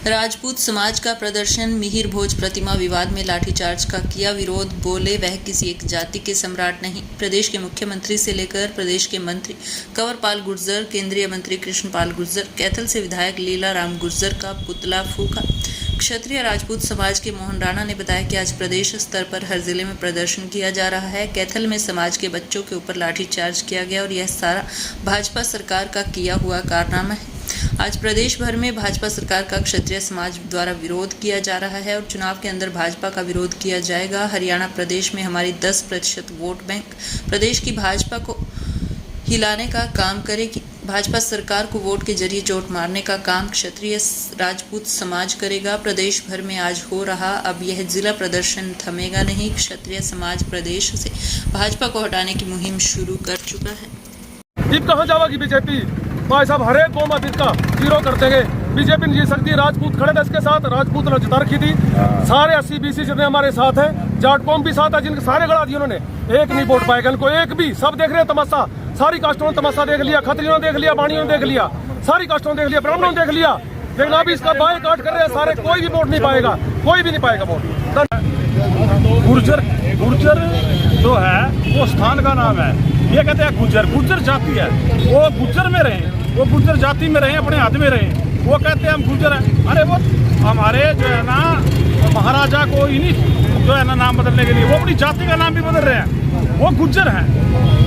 राजपूत समाज का प्रदर्शन। मिहिर भोज प्रतिमा विवाद में लाठीचार्ज का किया विरोध। बोले वह किसी एक जाति के सम्राट नहीं। प्रदेश के मुख्यमंत्री से लेकर प्रदेश के मंत्री कंवरपाल गुर्जर, केंद्रीय मंत्री कृष्णपाल गुर्जर, कैथल से विधायक लीला राम गुर्जर का पुतला फूका। क्षत्रिय राजपूत समाज के मोहन राणा ने बताया कि आज प्रदेश स्तर पर हर जिले में प्रदर्शन किया जा रहा है। कैथल में समाज के बच्चों के ऊपर लाठीचार्ज किया गया और यह सारा भाजपा सरकार का किया हुआ कारनामा है। आज प्रदेश भर में भाजपा सरकार का क्षत्रिय समाज द्वारा विरोध किया जा रहा है और चुनाव के अंदर भाजपा का विरोध किया जाएगा। हरियाणा प्रदेश में हमारी 10% वोट बैंक प्रदेश की भाजपा को हिलाने का काम करेगी। भाजपा सरकार को वोट के जरिए चोट मारने का काम क्षत्रिय राजपूत समाज करेगा। प्रदेश भर में आज हो रहा अब यह जिला प्रदर्शन थमेगा नहीं। क्षत्रिय समाज प्रदेश से भाजपा को हटाने की मुहिम शुरू कर चुका है। कहाँ जाएगी बीजेपी? भाई साहब हर एक कौम का जीरो कर देंगे। बीजेपी नहीं जीत सकती। राजपूत खड़े थे इसके साथ, राजपूत ने जिता रखी थी। सारे 80-20 जितने हमारे साथ है, जाट कौम भी साथ है, जिनके सारे गड़ा दिए उन्होंने। एक नहीं वोट पाएगा इनको, एक भी। सब देख रहे हैं तमाशा। सारी कास्टों ने तमाशा देख लिया, खत्रियों ने देख लिया, बाणियों ने देख लिया, सारी कास्टों ने देख लिया, ब्राह्मणों ने देख लिया। लेकिन अभी इसका बाय काट कर रहे हैं सारे। कोई भी वोट नहीं पाएगा, कोई भी नहीं पाएगा वोट। गुर्जर जो है वो स्थान का नाम है। ये कहते हैं गुर्जर जाति है। वो गुर्जर में रहे, वो गुर्जर जाति में रहे, अपने हाथ में रहे। वो कहते हैं हम गुर्जर हैं। अरे वो हमारे जो है ना महाराजा को इन्हीं जो है ना नाम बदलने के लिए वो अपनी जाति का नाम भी बदल रहे हैं। वो गुर्जर हैं।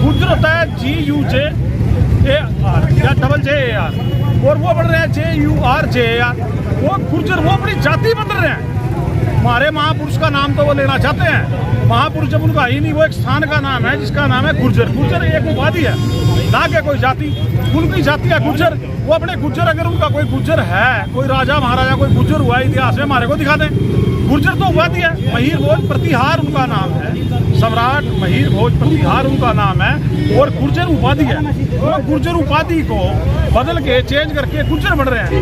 गुर्जर होता है GUJAR या JAR और वो बढ़ रहे हैं JURJAR। वो गुर्जर वो अपनी जाति बदल रहे हैं। हमारे महापुरुष का नाम तो वो लेना चाहते हैं। महापुरुष जब उनका ही नहीं, वो एक स्थान का नाम है जिसका नाम है गुर्जर। गुर्जर एक उपाधि है, ना कि कोई जाति। उनकी जाति है गुर्जर। वो अपने गुर्जर, अगर उनका कोई गुर्जर है, कोई राजा महाराजा कोई गुर्जर हुआ इतिहास में, हमारे को दिखा दें। गुर्जर तो उपाधि है। महिर भोज प्रतिहार उनका नाम है। सम्राट महिर भोज प्रतिहार उनका नाम है और गुर्जर उपाधि है। वो गुर्जर उपाधि को बदल के चेंज करके गुर्जर बढ़ रहे हैं।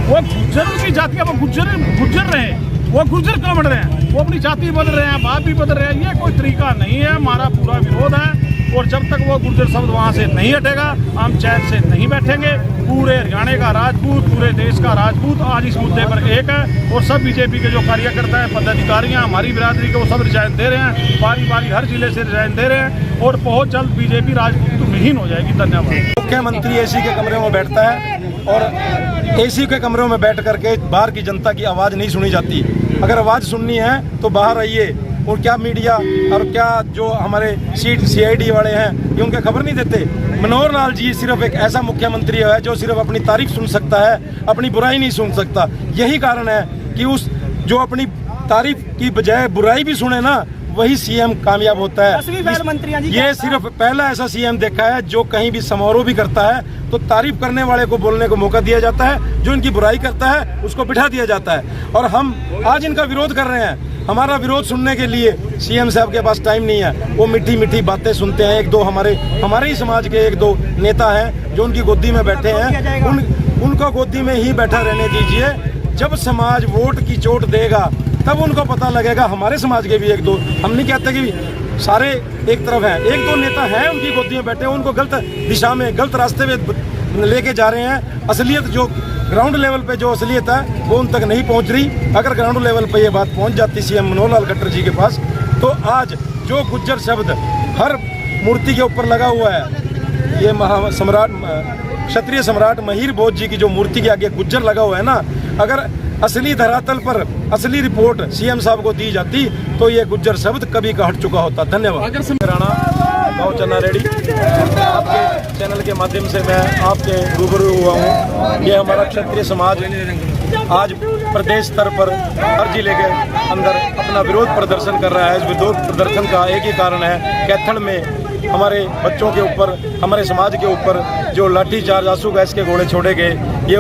वो गुर्जर की जाति है, वो गुर्जर रहे। वो गुर्जर क्यों बढ़ रहे हैं? वो अपनी जाति बदल रहे हैं, बाप भी बदल रहे हैं। ये कोई तरीका नहीं है। हमारा पूरा विरोध है और जब तक वो गुर्जर शब्द वहाँ से नहीं हटेगा हम चैन से नहीं बैठेंगे। पूरे हरियाणा का राजपूत, पूरे देश का राजपूत आज इस मुद्दे पर एक है और सब बीजेपी के जो कार्यकर्ता हैं, पदाधिकारियाँ, हमारी बिरादरी के, वो सब रिजाइन दे रहे हैं। बारी बारी हर जिले से रिजाइन दे रहे हैं और बहुत जल्द बीजेपी राजपूत विहीन हो जाएगी। धन्यवाद। मुख्यमंत्री AC के कमरे में बैठता है और AC के कमरों में बैठ करके बाहर की जनता की आवाज़ नहीं सुनी जाती। अगर आवाज़ सुननी है तो बाहर आइए। और क्या मीडिया और क्या जो हमारे CID वाले हैं ये उनके खबर नहीं देते? मनोहर लाल जी सिर्फ एक ऐसा मुख्यमंत्री है जो सिर्फ अपनी तारीफ सुन सकता है, अपनी बुराई नहीं सुन सकता। यही कारण है कि उस जो अपनी तारीफ की बजाय बुराई भी सुने ना, वही CM कामयाब होता है। ये सिर्फ पहला ऐसा CM देखा है जो कहीं भी समारोह भी करता है तो तारीफ करने वाले को बोलने को मौका दिया जाता है, जो इनकी बुराई करता है उसको बिठा दिया जाता है। और हम आज इनका विरोध कर रहे हैं। हमारा विरोध सुनने के लिए CM साहब के पास टाइम नहीं है। वो मीठी मीठी बातें सुनते हैं। एक दो हमारे ही समाज के एक दो नेता हैं जो उनकी गोदी में बैठे हैं। उनको गोदी में ही बैठा रहने दीजिए। जब समाज वोट की चोट देगा तब उनको पता लगेगा। हमारे समाज के भी एक दो, हम नहीं कहते कि सारे एक तरफ हैं, एक दो नेता हैं उनकी गोदी में बैठे, उनको गलत दिशा में, गलत रास्ते में लेके जा रहे हैं। असलियत जो ग्राउंड लेवल पे जो असलियत है वो उन तक नहीं पहुंच रही। अगर ग्राउंड लेवल पे ये बात पहुंच जाती CM मनोहर लाल खट्टर जी के पास, तो आज जो गुर्जर शब्द हर मूर्ति के ऊपर लगा हुआ है, ये क्षत्रिय सम्राट महिर भोज जी की जो मूर्ति के आगे गुर्जर लगा हुआ है ना, अगर असली धरातल पर असली रिपोर्ट CM साहब को दी जाती तो ये गुर्जर शब्द कभी का हट चुका होता। धन्यवाद। राणा गाँव चन्ना रेडी, आपके चैनल के माध्यम से मैं आपके रूबरू हुआ हूँ। ये हमारा क्षत्रिय समाज आज प्रदेश स्तर पर हर जिले के अंदर अपना विरोध प्रदर्शन कर रहा है। इस विरोध प्रदर्शन का एक ही कारण है, कैथल में हमारे बच्चों के ऊपर, हमारे समाज के ऊपर जो लाठीचार्ज, आंसू गैस के गोले छोड़े गए, ये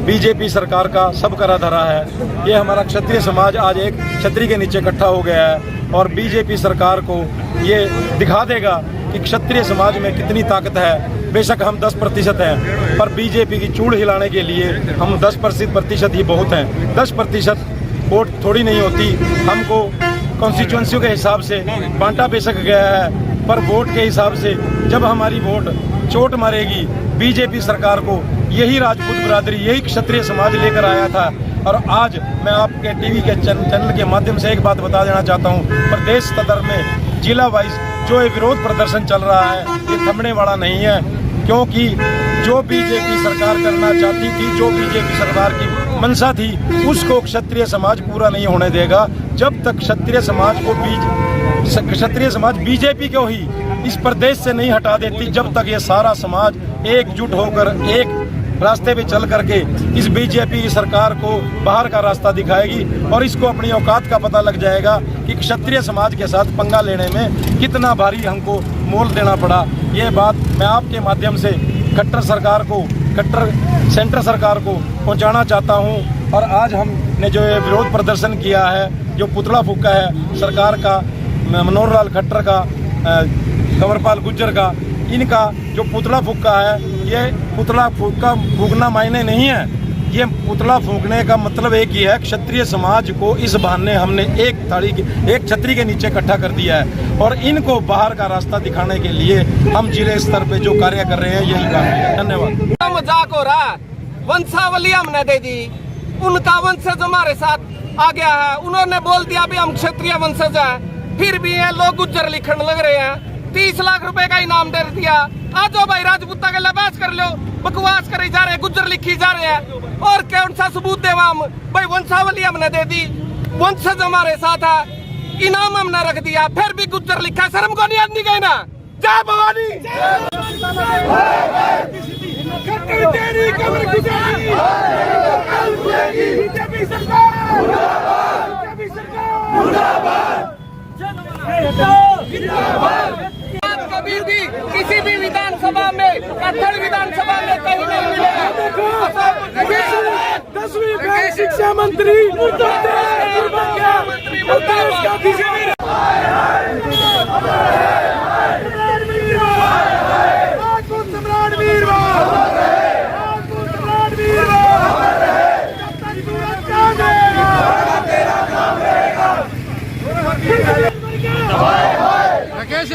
बीजेपी सरकार का सब करा धरा है। ये हमारा क्षत्रिय समाज आज एक छतरी के नीचे इकट्ठा हो गया है और बीजेपी सरकार को ये दिखा देगा कि क्षत्रिय समाज में कितनी ताकत है। बेशक हम 10% हैं, पर बीजेपी की चूड़ हिलाने के लिए हम 10% ही बहुत हैं। 10% वोट थोड़ी नहीं होती। हमको कॉन्स्टिट्यूएंसियों के हिसाब से बांटा बेशक गया है, पर वोट के हिसाब से जब हमारी वोट चोट मारेगी बीजेपी सरकार को, यही राजपूत बिरादरी, यही क्षत्रिय समाज लेकर आया था और आज मैं आपके टीवी के चैनल के माध्यम से एक बात बता देना चाहता हूँ, प्रदेश सदर में जिला वाइज जो ये विरोध प्रदर्शन चल रहा है ये थमने वाला नहीं है, क्योंकि जो बीजेपी सरकार करना चाहती थी, जो बीजेपी सरकार की मंशा थी, उसको क्षत्रिय समाज पूरा नहीं होने देगा। जब तक क्षत्रिय समाज बीजेपी को ही इस प्रदेश से नहीं हटा देती, जब तक ये सारा समाज एकजुट होकर एक रास्ते पे चल करके इस बीजेपी की सरकार को बाहर का रास्ता दिखाएगी और इसको अपनी औकात का पता लग जाएगा कि क्षत्रिय समाज के साथ पंगा लेने में कितना भारी हमको मोल देना पड़ा। ये बात मैं आपके माध्यम से खट्टर सेंटर सरकार को पहुंचाना चाहता हूं। और आज हमने जो ये विरोध प्रदर्शन किया है, जो पुतला फूका है सरकार का, मनोहर लाल खट्टर का, कंवरपाल गुर्जर का, इनका जो पुतला फूका है, ये पुतला फूकना मायने नहीं है। ये पुतला फूकने का मतलब एक ही है, क्षत्रिय समाज को इस बहाने हमने एक छतरी के नीचे इकट्ठा कर दिया है और इनको बाहर का रास्ता दिखाने के लिए हम जिले स्तर पे जो कार्य कर रहे हैं यही काफी है। धन्यवाद। मजाक हो रहा है, वंशावली हमने दे दी, उनका वंशज हमारे साथ आ गया है, उन्होंने बोल दिया भी हम क्षत्रिय वंशज है, फिर भी ये लोग गुज्जर लिखने लग रहे हैं। 30 लाख रुपए का इनाम दे दिया, आ जाओ भाई राजपूता के लिबास कर लो, बकवास करे जा रहे हैं, गुज्जर लिखी जा रहे हैं, और कौन सा सबूत देवा हम? भाई वंशावली हमने दे दी, वंशज हमारे साथ है, इनाम हमने रख दिया, फिर भी गुज्जर लिखा, शर्म को नहीं आदमी गई ना। जय भवानी। कभी भी किसी भी विधानसभा में, कत्थल विधानसभा में कहीं नहीं मिलेगा। 10वीं शिक्षा मंत्री राकेश